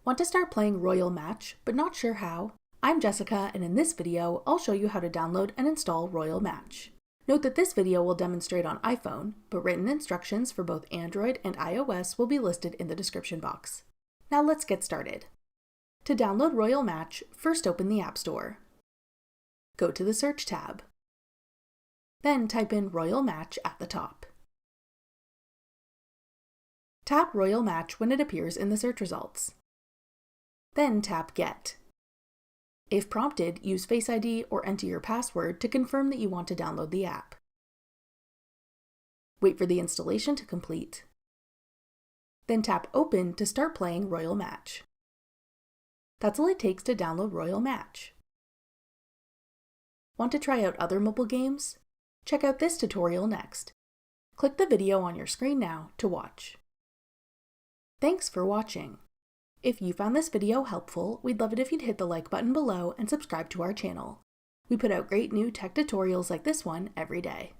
Want to start playing Royal Match, but not sure how? I'm Jessica, and in this video, I'll show you how to download and install Royal Match. Note that this video will demonstrate on iPhone, but written instructions for both Android and iOS will be listed in the description box. Now let's get started. To download Royal Match, first open the App Store. Go to the Search tab. Then type in Royal Match at the top. Tap Royal Match when it appears in the search results. Then tap Get. If prompted, use Face ID or enter your password to confirm that you want to download the app. Wait for the installation to complete. Then tap Open to start playing Royal Match. That's all it takes to download Royal Match. Want to try out other mobile games? Check out this tutorial next. Click the video on your screen now to watch. Thanks for watching. If you found this video helpful, we'd love it if you'd hit the like button below and subscribe to our channel. We put out great new tech tutorials like this one every day.